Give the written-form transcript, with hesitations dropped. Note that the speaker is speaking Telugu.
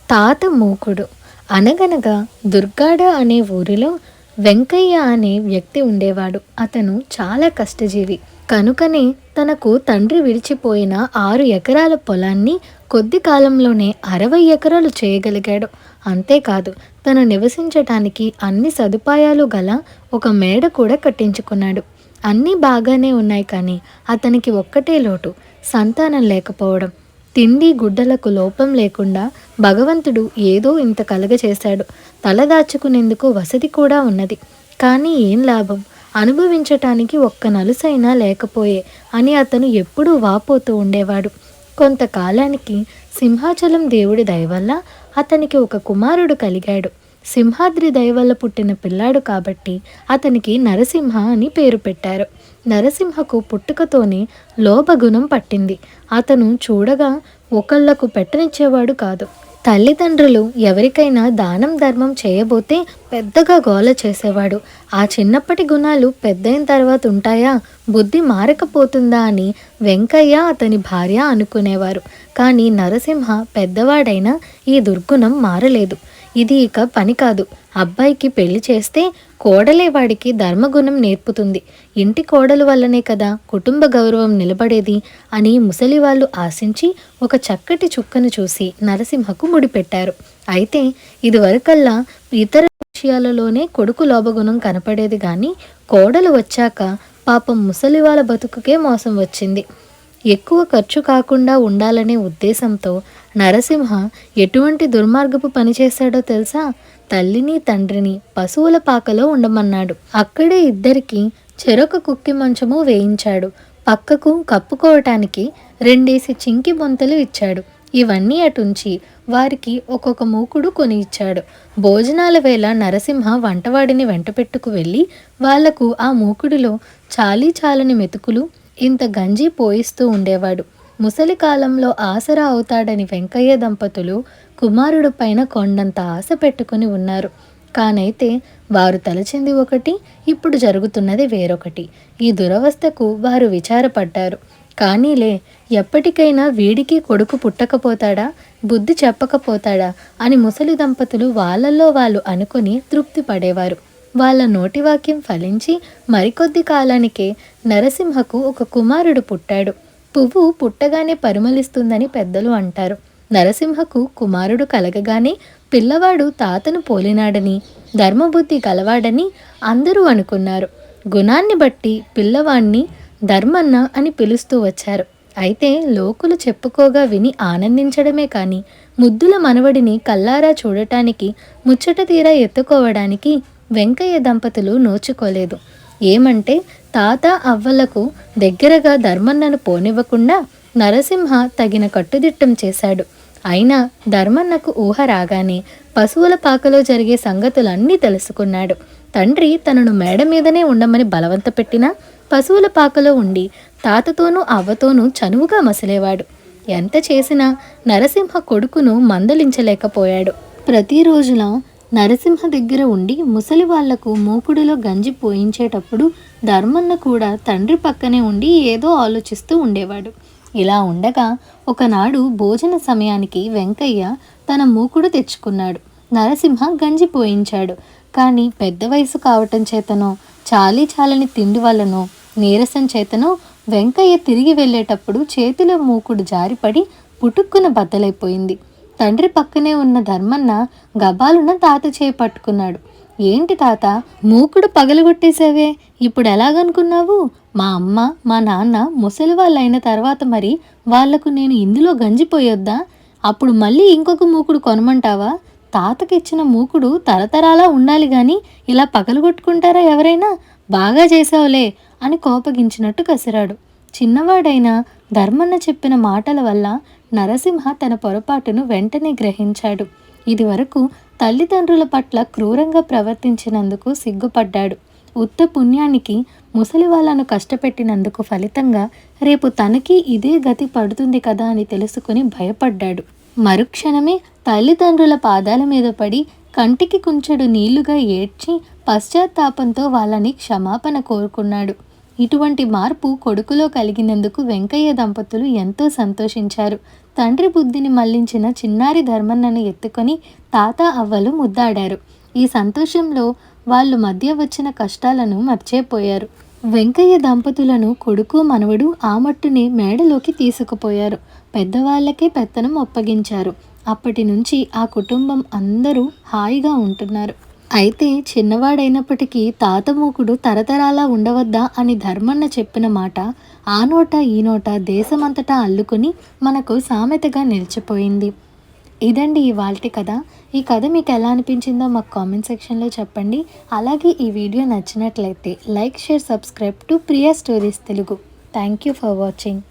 తాత మూకుడు. అనగనగా దుర్గాడ అనే ఊరిలో వెంకయ్య అనే వ్యక్తి ఉండేవాడు. అతను చాలా కష్టజీవి. కనుకనే తనకు తండ్రి విడిచిపోయిన 6 ఎకరాల పొలాన్ని కొద్ది కాలంలోనే 60 ఎకరాలు చేయగలిగాడు. అంతేకాదు, తను నివసించటానికి అన్ని సదుపాయాలు గల ఒక మేడ కూడా కట్టించుకున్నాడు. అన్నీ బాగానే ఉన్నాయి, కానీ అతనికి ఒక్కటే లోటు: సంతానం లేకపోవడం. తిండి గుడ్డలకు లోపం లేకుండా భగవంతుడు ఏదో ఇంత కలగచేశాడు. తలదాచుకునేందుకు వసతి కూడా ఉన్నది. కానీ ఏం లాభం? అనుభవించటానికి ఒక్క నలుసైనా లేకపోయే అని అతను ఎప్పుడూ వాపోతూ ఉండేవాడు. కొంతకాలానికి సింహాచలం దేవుడి దయవల్ల అతనికి ఒక కుమారుడు కలిగాడు. సింహాద్రి దయవల్ల పుట్టిన పిల్లాడు కాబట్టి అతనికి నరసింహ అని పేరు పెట్టారు. నరసింహకు పుట్టుకతోనే లోభగుణం పట్టింది. అతను చూడగా ఒకళ్లకు పెట్టనిచ్చేవాడు కాదు. తల్లిదండ్రులు ఎవరికైనా దానం ధర్మం చేయబోతే పెద్దగా గోల చేసేవాడు. ఆ చిన్నప్పటి గుణాలు పెద్దయిన తర్వాత ఉంటాయా, బుద్ధి మారకపోతుందా అని వెంకయ్య అతని భార్య అనుకునేవారు. కానీ నరసింహ పెద్దవాడైనా ఈ దుర్గుణం మారలేదు. ఇది ఇక పని కాదు. అబ్బాయికి పెళ్లి చేస్తే కోడలే వాడికి ధర్మగుణం నేర్పుతుంది. ఇంటి కోడలు వల్లనే కదా కుటుంబ గౌరవం నిలబడేది అని ముసలి వాళ్ళు ఆశించి ఒక చక్కటి చుక్కను చూసి నరసింహకు ముడిపెట్టారు. అయితే ఇదివరకల్లా ఇతర విషయాలలోనే కొడుకు లోభగుణం కనపడేది, కానీ కోడలు వచ్చాక పాపం ముసలి వాళ్ళ బతుకుకే మోసం వచ్చింది. ఎక్కువ ఖర్చు కాకుండా ఉండాలనే ఉద్దేశంతో నరసింహ ఎటువంటి దుర్మార్గపు పని చేశాడో తెలుసా? తల్లిని తండ్రిని పశువుల పాకలో ఉండమన్నాడు. అక్కడే ఇద్దరికి చెరొక కుక్కి మంచము వేయించాడు. పక్కకు కప్పుకోవటానికి 2 చింకి బొంతలు ఇచ్చాడు. ఇవన్నీ అటుంచి వారికి ఒక్కొక్క మూకుడు కొని ఇచ్చాడు. భోజనాల వేళ నరసింహ వంటవాడిని వెంటపెట్టుకు వెళ్ళి వాళ్లకు ఆ మూకుడిలో చాలీ చాలని మెతుకులు, ఇంత గంజి పోయిస్తూ ఉండేవాడు. ముసలి కాలంలో ఆసరా అవుతాడని వెంకయ్య దంపతులు కుమారుడు పైన కొండంత ఆశ పెట్టుకుని ఉన్నారు. కానైతే వారు తలచింది ఒకటి, ఇప్పుడు జరుగుతున్నది వేరొకటి. ఈ దురవస్థకు వారు విచారపడ్డారు. కానీలే, ఎప్పటికైనా వీడికి కొడుకు పుట్టకపోతాడా, బుద్ధి చెప్పకపోతాడా అని ముసలి దంపతులు వాళ్ళల్లో వాళ్ళు అనుకుని తృప్తి పడేవారు. వాళ్ళ నోటివాక్యం ఫలించి మరికొద్ది కాలానికే నరసింహకు ఒక కుమారుడు పుట్టాడు. పువ్వు పుట్టగానే పరిమళిస్తుందని పెద్దలు అంటారు. నరసింహకు కుమారుడు కలగగానే పిల్లవాడు తాతను పోలినాడని, ధర్మబుద్ధి గలవాడని అందరూ అనుకున్నారు. గుణాన్ని బట్టి పిల్లవాణ్ణి ధర్మన్న అని పిలుస్తూ వచ్చారు. అయితే లోకులు చెప్పుకోగా విని ఆనందించడమే కానీ ముద్దుల మనవడిని కల్లారా చూడటానికి, ముచ్చట తీరా ఎత్తుకోవడానికి వెంకయ్య దంపతులు నోచుకోలేదు. ఏమంటే తాత అవ్వలకు దగ్గరగా ధర్మన్నను పోనివ్వకుండా నరసింహ తగిన కట్టుదిట్టం చేశాడు. అయినా ధర్మన్నకు ఊహ రాగానే పశువుల పాకలో జరిగే సంగతులన్నీ తెలుసుకున్నాడు. తండ్రి తనను మేడ మీదనే ఉండమని బలవంత పెట్టినా పశువుల పాకలో ఉండి తాతతోనూ అవ్వతోనూ చనువుగా మసిలేవాడు. ఎంత చేసినా నరసింహ కొడుకును మందలించలేకపోయాడు. ప్రతిరోజులా నరసింహ దగ్గర ఉండి ముసలి వాళ్లకు మూకుడిలో గంజి పోయించేటప్పుడు ధర్మన్న కూడా తండ్రి పక్కనే ఉండి ఏదో ఆలోచిస్తూ ఉండేవాడు. ఇలా ఉండగా ఒకనాడు భోజన సమయానికి వెంకయ్య తన మూకుడు తెచ్చుకున్నాడు. నరసింహ గంజి పోయించాడు. కానీ పెద్ద వయసు కావటం చేతనో, చాలీ చాలని తిండి వల్లనో, నీరసం చేతనో వెంకయ్య తిరిగి వెళ్ళేటప్పుడు చేతిలో మూకుడు జారిపడి పుటుక్కున బద్దలైపోయింది. తండ్రి పక్కనే ఉన్న ధర్మన్న గబాలున తాత చేయి పట్టుకున్నాడు. ఏంటి తాత, మూకుడు పగలగొట్టేశావే, ఇప్పుడు ఎలాగనుకున్నావు? మా అమ్మ మా నాన్న ముసలి వాళ్ళైన తర్వాత మరి వాళ్లకు నేను ఇందులో గంజిపోయొద్దా? అప్పుడు మళ్ళీ ఇంకొక మూకుడు కొనమంటావా? తాతకిచ్చిన మూకుడు తరతరాలా ఉండాలి గాని ఇలా పగలగొట్టుకుంటారా ఎవరైనా? బాగా చేసావులే అని కోపగించినట్టు కసిరాడు. చిన్నవాడైన ధర్మన్న చెప్పిన మాటల వల్ల నరసింహ తన పొరపాటును వెంటనే గ్రహించాడు. ఇది వరకు తల్లిదండ్రుల పట్ల క్రూరంగా ప్రవర్తించినందుకు సిగ్గుపడ్డాడు. ఉత్త పుణ్యానికి ముసలి వాళ్ళను కష్టపెట్టినందుకు ఫలితంగా రేపు తనకి ఇదే గతి పడుతుంది కదా అని తెలుసుకుని భయపడ్డాడు. మరుక్షణమే తల్లిదండ్రుల పాదాల మీద పడి కంటికి కుంచెడు నీళ్లుగా ఏడ్చి పశ్చాత్తాపంతో వాళ్ళని క్షమాపణ కోరుకున్నాడు. ఇటువంటి మార్పు కొడుకులో కలిగినందుకు వెంకయ్య దంపతులు ఎంతో సంతోషించారు. తండ్రి బుద్ధిని మళ్లించిన చిన్నారి ధర్మన్నను ఎత్తుకొని తాత అవ్వలు ముద్దాడారు. ఈ సంతోషంలో వాళ్ళు మధ్య వచ్చిన కష్టాలను మర్చిపోయారు. వెంకయ్య దంపతులను కొడుకు మనవడు ఆ మట్టునే మేడలోకి తీసుకుపోయారు. పెద్దవాళ్ళకే పెత్తనం అప్పగించారు. అప్పటి నుంచి ఆ కుటుంబం అందరూ హాయిగా ఉంటున్నారు. అయితే చిన్నవాడైనప్పటికీ తాత మూకుడు తరతరాలా ఉండవద్దా అని ధర్మన్న చెప్పిన మాట ఆ నోట ఈ నోట దేశమంతటా అల్లుకొని మనకు సామెతగా నిలిచిపోయింది. ఇదండి ఇవాల్టి కథ. ఈ కథ మీకు ఎలా అనిపించిందో మాకు కామెంట్ సెక్షన్లో చెప్పండి. అలాగే ఈ వీడియో నచ్చినట్లయితే like, share, subscribe to Priya stories Telugu. Thank you for watching.